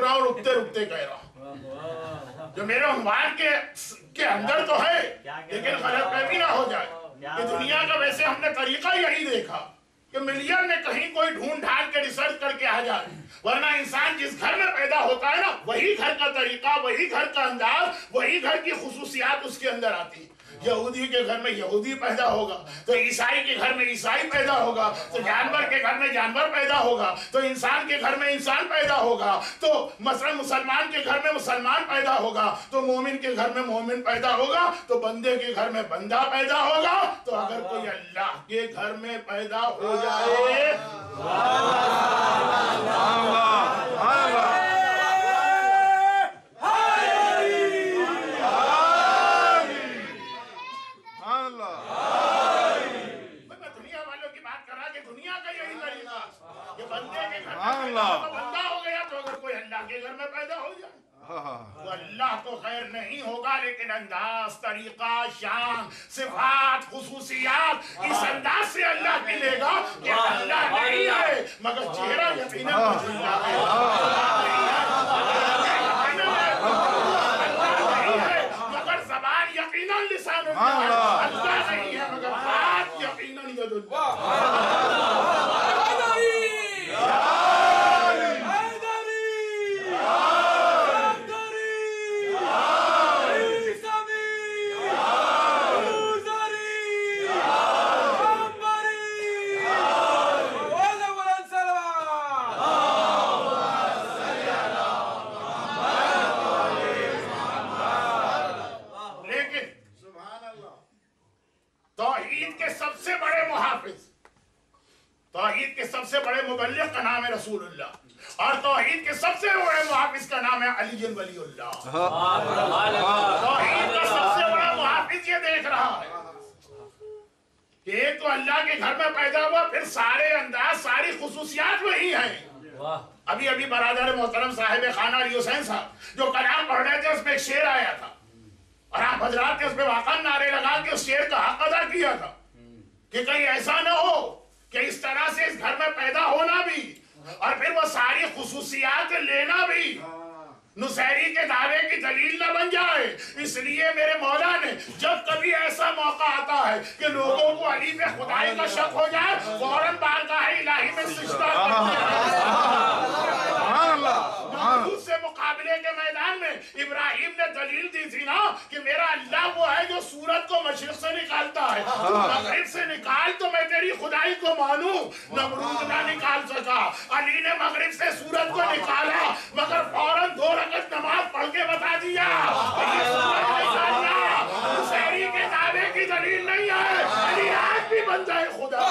रहा हूँ, रुकते रुकते कह रहा हूँ। जो मेरे उन्वान के अंदर तो है, लेकिन गलत फहमी ना हो जाए कि दुनिया का वैसे हमने तरीका यही देखा कि मिलियन में कहीं कोई ढूंढ ढांढ के रिसर्च करके आ जाए, वरना इंसान जिस घर में पैदा होता है ना, वही घर का तरीका, वही घर का अंदाज, वही घर की खुसूसियात उसके अंदर आती है। यहूदी के घर में यहूदी पैदा होगा तो ईसाई के घर में ईसाई पैदा होगा, तो जानवर के घर में जानवर पैदा होगा, तो इंसान के घर में इंसान पैदा होगा, तो मसलन मुसलमान के घर में मुसलमान पैदा होगा, तो मोमिन के घर में मोमिन पैदा होगा, तो बंदे के घर में बंदा पैदा होगा। तो अगर कोई अल्लाह के घर में पैदा हो जाए, बंदा हो गया, तो अगर कोई अल्लाह के घर में पैदा हो जाए तो अल्लाह तो खैर नहीं होगा, लेकिन अंदाज, तरीका, शान, सिफात, खुसूसियात इस अंदाज से अल्लाह मिलेगा कि अल्लाह नहीं है मगर चेहरा यकीनन अल्लाह है, मगर ज़बान यकीनन लिसान अल्लाह नहीं है, मगर बात यकीनन यदुल्लाह। तौहीद के सबसे बड़े मुबल्लिग का नाम है रसूलुल्लाह, और तौहीद के सबसे बड़े मुहाफिज का नाम है अली वलीउल्लाह। तौहीद का सबसे बड़ा मुहाफिज ये देख रहा है कि एक तो अल्लाह के घर में पैदा हुआ, फिर सारे अंदाज, सारी खुसूसियात वही हैं। अभी अभी बरादर मोहतरम साहिब खाना अली हुसैन साहब जो कलाम पढ़ रहे थे, उसमें एक शेर आया था और आप हजरात ने उसमें वाकई नारे लगा के उस शेर का हक अदा किया था कि कहीं ऐसा ना हो कि इस तरह से इस घर में पैदा होना भी और फिर वो सारी खुसूसियात लेना भी नुसैरी के दावे की दलील न बन जाए। इसलिए मेरे मौला ने जब कभी ऐसा मौका आता है कि लोगों को अली पे खुदाई का शक हो जाए, फौरन बारगाह इलाही में सिजदा करते हैं। उससे मुकाबले के मैदान में इब्राहिम ने दलील दी थी ना कि मेरा अल्लाह वो है जो सूरज को मशरिक से निकालता है, मगरिब से निकाल तो मैं तेरी खुदाई को मानूं। नमरूद ना निकाल सका, अली ने मगरिब से सूरज को निकाला, मगर फौरन 2 रकात नमाज पढ़ के बता दिया हुसैनी के दावे की दलील नहीं है, अली आज भी बन जाए खुदा।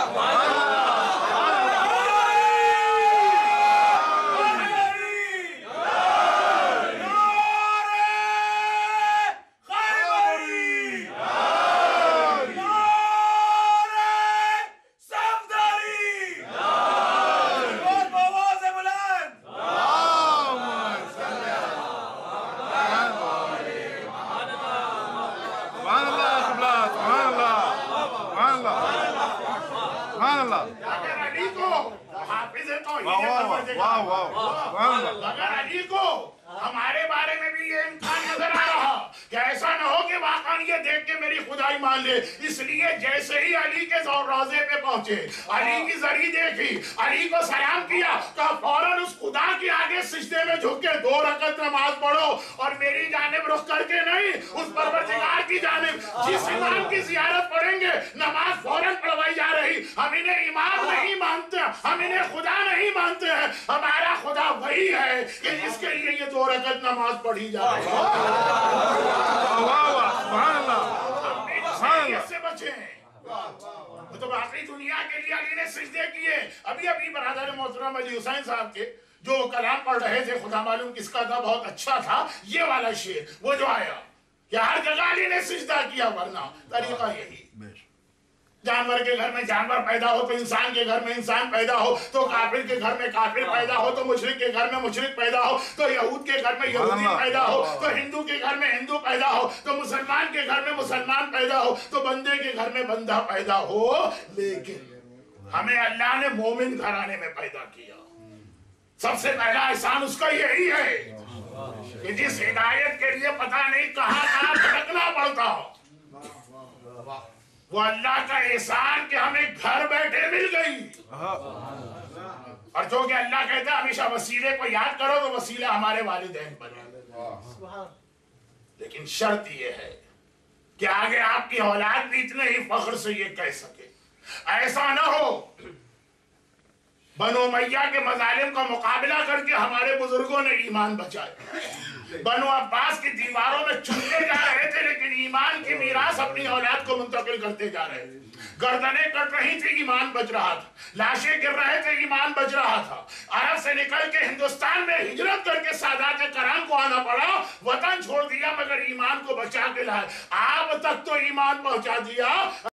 अगर अली को हमारे बारे में भी ये इम्कान नजर आ रहा कि ऐसा न हो कि वाकई ये देख के मेरी खुदाई मान ले, इसलिए जैसे ही अली के रोजे पे पहुंचे, अली की जरी देखी, अली को सलाम किया, तो फौरन उस खुदा के आगे सिजदे में झुक के 2 रकात नमाज पढ़ो और मेरी जानिब रुख करके नहीं, उस परवरदिगार की जानिब। जिस इमाम की जियारत पढ़ेंगे नमाज फौरन पढ़वाई जा रही। हम इन्हें इमाम नहीं मानते, हम इन्हें खुदा नहीं मानते हैं, हमारा खुदा वही है कि जिसके लिए ये 2 रकात नमाज पढ़ी जा रही से बचे। तो बाकी दुनिया के लिए अली ने सिजदे किए। अभी अभी बरादर मोहतरम अली हुसैन साहब के जो कलाम पढ़ रहे थे, खुदा मालूम किसका था, बहुत अच्छा था ये वाला शेर, वो जो आया कि हर जगह अली ने सिजदा किया, वरना तरीका यही। जानवर के घर में जानवर पैदा हो तो इंसान के घर में इंसान पैदा हो, तो काफिर के घर में काफिर पैदा हो, तो मुशरिक के घर में मुशरिक पैदा हो, तो यहूद के घर में यहूदी पैदा हो, तो हिंदू के घर में हिंदू पैदा हो, तो मुसलमान के घर में मुसलमान पैदा हो, तो बंदे के घर में बंदा पैदा हो। लेकिन हमें अल्लाह ने मोमिन घराने में पैदा किया। सबसे पहला एहसान उसका यही है कि जिस हिदायत के लिए पता नहीं कहाँ भटकना पड़ता हो, वो अल्लाह का एहसान कि हमें घर बैठे मिल गई। और जो कि अल्लाह कहता है हमेशा वसीले को याद करो तो वसीला हमारे वालिदैन बने। लेकिन शर्त ये है कि आगे आपकी औलाद भी इतने ही फख्र से ये कह सके, ऐसा ना हो बनो मैया के मजालिम का मुकाबला करके हमारे बुजुर्गों ने ईमान बचाया। बनो अब्बास की दीवारों में चुनते जा रहे थे लेकिन ईमान की मीरास अपनी औलाद को मुंतकिल करते जा रहे थे। गर्दनें कट रही थी, ईमान बच रहा था। लाशें गिर रहे थे, ईमान बच रहा था। अरब से निकल के हिंदुस्तान में हिजरत करके सादात कराम को आना पड़ा, वतन छोड़ दिया मगर ईमान को बचा के लाए। आप तक तो ईमान पहुंचा दिया।